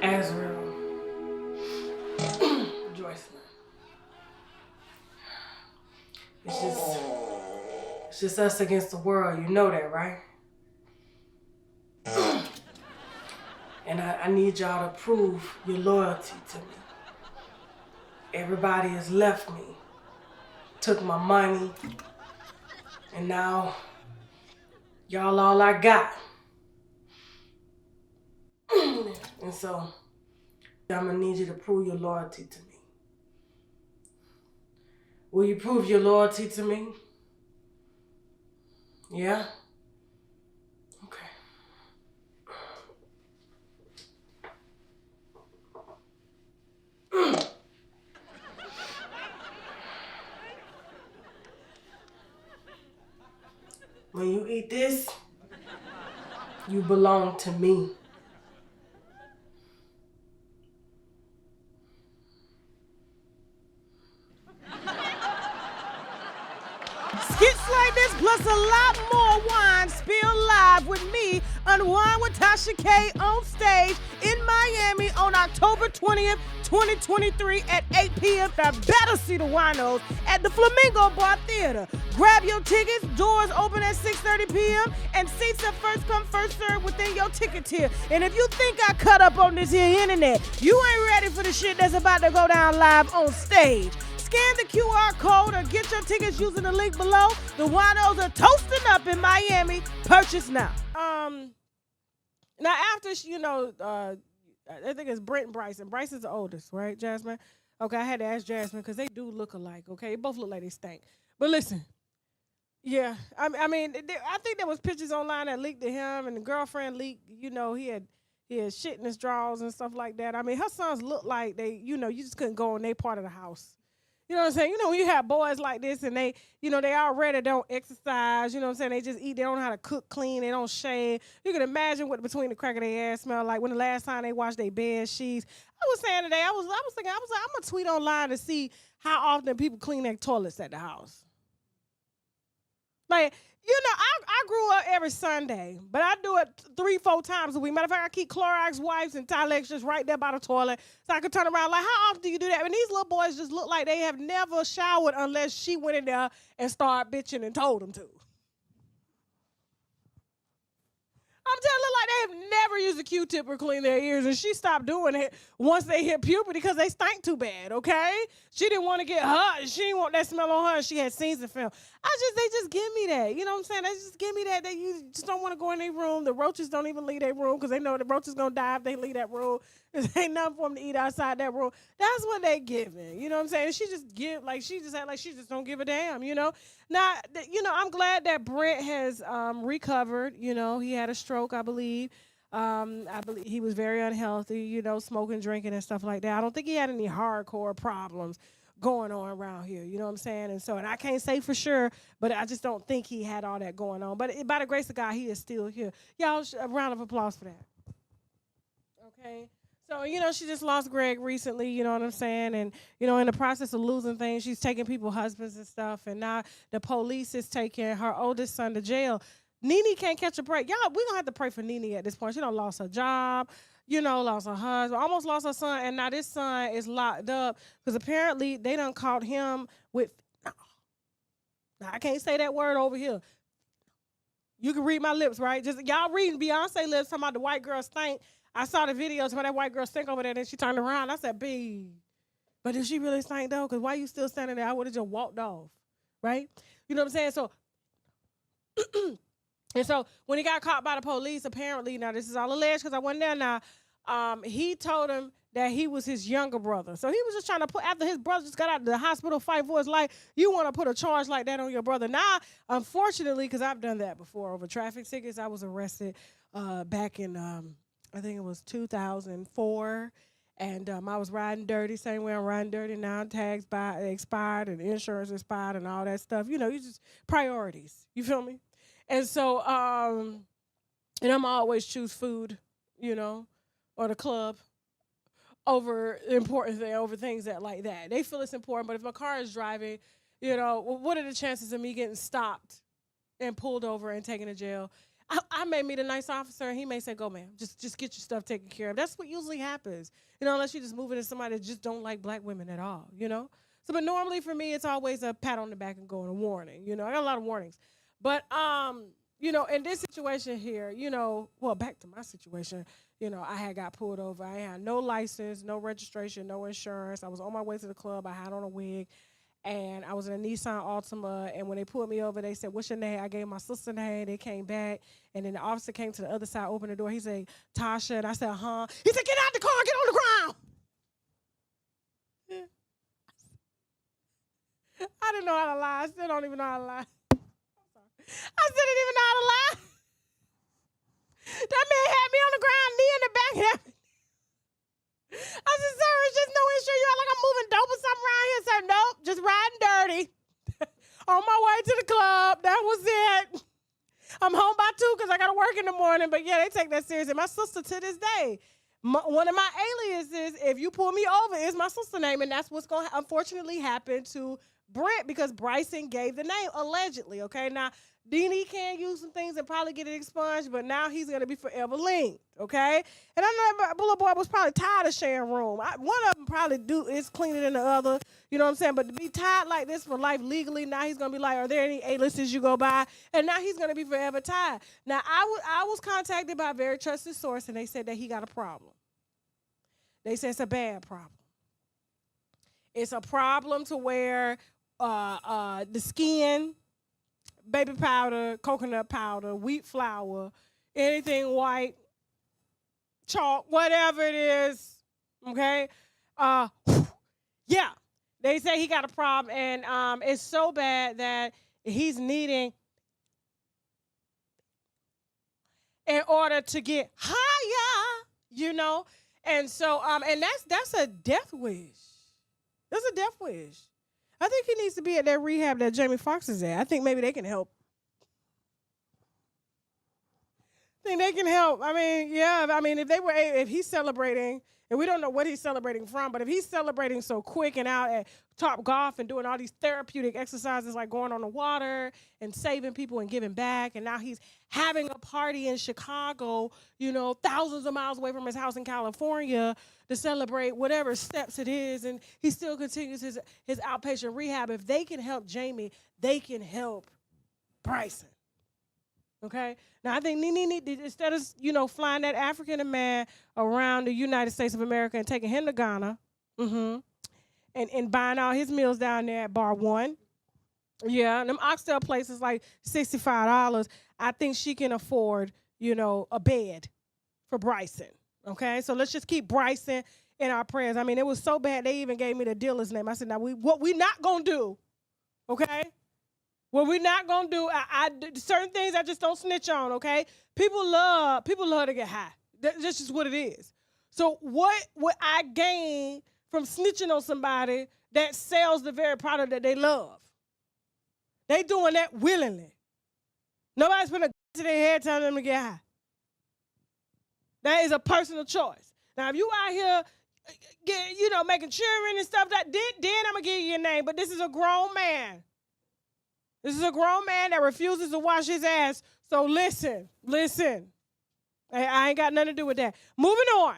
Azrael, Joycelyn. It's just, it's just us against the world. You know that, right? And I need y'all to prove your loyalty to me. Everybody has left me, took my money, and now y'all all I got. And so I'm gonna need you to prove your loyalty to me. Will you prove your loyalty to me? Yeah? Okay. When you eat this, you belong to me. Skits like this plus a lot more wine spill live with me, Unwind with Tasha K, on stage in Miami on October 20th, 2023 at 8 p.m. I better see the winos at the Flamingo Bar Theater. Grab your tickets. Doors open at 6:30 p.m. and seats are first come, first served within your ticket tier. And if you think I cut up on this here internet, you ain't ready for the shit that's about to go down live on stage. Scan the QR code or get your tickets using the link below. The winos are toasting up in Miami. Purchase now. Now after, I think it's Brent and Bryson. Bryson's the oldest, right, Jasmine? Okay, I had to ask Jasmine because they do look alike, okay? They both look like they stink. But listen, yeah, I think there was pictures online that leaked to him, and the girlfriend leaked, he had shit in his drawers and stuff like that. I mean, her sons look like they, you just couldn't go in their part of the house. You know what I'm saying? When you have boys like this and they, they already don't exercise, you know what I'm saying? They just eat, they don't know how to cook clean, they don't shave. You can imagine what between the crack of their ass smell like when the last time they washed their bed sheets. I was saying today, I was thinking, I'm going to tweet online to see how often people clean their toilets at the house. Like, I grew up every Sunday, but I do it 3-4 times a week. Matter of fact, I keep Clorox wipes and Tilex just right there by the toilet so I can turn around. Like, how often do you do that? And these little boys just look like they have never showered unless she went in there and started bitching and told them to. I'm telling you, like they have never used a Q-tip or clean their ears, and she stopped doing it once they hit puberty because they stank too bad, okay? She didn't want to get hot. She didn't want that smell on her, and she had season film. They just give me that. You know what I'm saying? They just give me that. You just don't want to go in their room. The roaches don't even leave their room because they know the roaches going to die if they leave that room. There ain't nothing for them to eat outside that room. That's what they giving. You know what I'm saying? She just give, like, she just act like she just don't give a damn, Now, I'm glad that Brent has recovered. He had a stroke, I believe. I believe he was very unhealthy, smoking, drinking, and stuff like that. I don't think he had any hardcore problems going on around here. You know what I'm saying? And I can't say for sure, but I just don't think he had all that going on. But by the grace of God, he is still here. Y'all, a round of applause for that. Okay. So, she just lost Greg recently, you know what I'm saying? And, in the process of losing things, she's taking people's husbands and stuff. And now the police is taking her oldest son to jail. Nene can't catch a break. Y'all, we're going to have to pray for Nene at this point. She done lost her job, lost her husband, almost lost her son. And now this son is locked up because apparently they done caught him with, now I can't say that word over here. You can read my lips, right? Just y'all reading Beyonce lips talking about the white girl stink. I saw the videos where that white girl stink over there, and she turned around. I said, "B, but did she really stink though? Because why you still standing there? I would have just walked off, right? You know what I'm saying? So, and so when he got caught by the police, apparently, now this is all alleged because I wasn't there. Now, he told him that he was his younger brother. So he was just trying to put, after his brother just got out of the hospital fight for his life, you want to put a charge like that on your brother. Now, unfortunately, because I've done that before over traffic tickets, I was arrested back in. I think it was 2004, and I was riding dirty, same way I'm riding dirty now. Tags expired, and insurance expired, and all that stuff. You just priorities. You feel me? And so, and I'm always choose food, or the club over important thing, over things that like that. They feel it's important, but if my car is driving, what are the chances of me getting stopped and pulled over and taken to jail? I may meet a nice officer and he may say, go, ma'am, just get your stuff taken care of. That's what usually happens, unless you just move into somebody that just don't like black women at all, So, but normally for me, it's always a pat on the back and going a warning. I got a lot of warnings. But, in this situation here, well, back to my situation, I had got pulled over. I had no license, no registration, no insurance. I was on my way to the club. I had on a wig. And I was in a Nissan Altima, and when they pulled me over, they said, what's your name? I gave my sister's name. They came back, and then the officer came to the other side, opened the door. He said, Tasha, and I said, huh? He said, get out the car, get on the ground. I didn't know how to lie. I still don't even know how to lie. I still didn't even know how to lie. That man had me on the ground, knee in the back. I said, sir, it's just no issue. You act like I'm moving dope or something around here. Sir, nope, just riding dirty. On my way to the club. That was it. I'm home by 2 because I got to work in the morning. But, yeah, they take that seriously. My sister, to this day, one of my aliases, if you pull me over, is my sister's name. And that's what's going to unfortunately happen to Brent because Bryson gave the name, allegedly. Okay, now, Nene can use some things and probably get it expunged, but now he's going to be forever linked, okay? And I know Bullet Boy was probably tired of sharing room. One of them probably is cleaner than the other, you know what I'm saying? But to be tied like this for life legally, now he's going to be like, are there any A-listers you go by? And now he's going to be forever tied. Now, I was contacted by a very trusted source, and they said that he got a problem. They said it's a bad problem. It's a problem to where the skin, baby powder, coconut powder, wheat flour, anything white, chalk, whatever it is, okay? Yeah, they say he got a problem, and it's so bad that he's needing, in order to get higher, and so, and that's a death wish. That's a death wish. I think he needs to be at that rehab that Jamie Foxx is at. I think maybe they can help. I think they can help. I mean, yeah. I mean, if he's celebrating, and we don't know what he's celebrating from, but if he's celebrating so quick and out at Top Golf and doing all these therapeutic exercises like going on the water and saving people and giving back, and now he's having a party in Chicago, thousands of miles away from his house in California to celebrate whatever steps it is, and he still continues his outpatient rehab. If they can help Jamie, they can help Bryson. Okay? Now, I think Nene, instead of, flying that African man around the United States of America and taking him to Ghana, and buying all his meals down there at Bar 1, yeah, them oxtail places like $65, I think she can afford, a bed for Bryson. Okay, so let's just keep Bryson in our prayers. I mean, it was so bad they even gave me the dealer's name. I said, now what we not gonna do, okay? What we not gonna do? Certain things I just don't snitch on. Okay, people love to get high. That's just what it is. So what would I gain from snitching on somebody that sells the very product that they love? They doing that willingly. Nobody's putting a gun to their head telling them to get high. That is a personal choice. Now, if you out here, making children and stuff, then I'm going to give you your name. But this is a grown man. This is a grown man that refuses to wash his ass. So listen. I ain't got nothing to do with that. Moving on.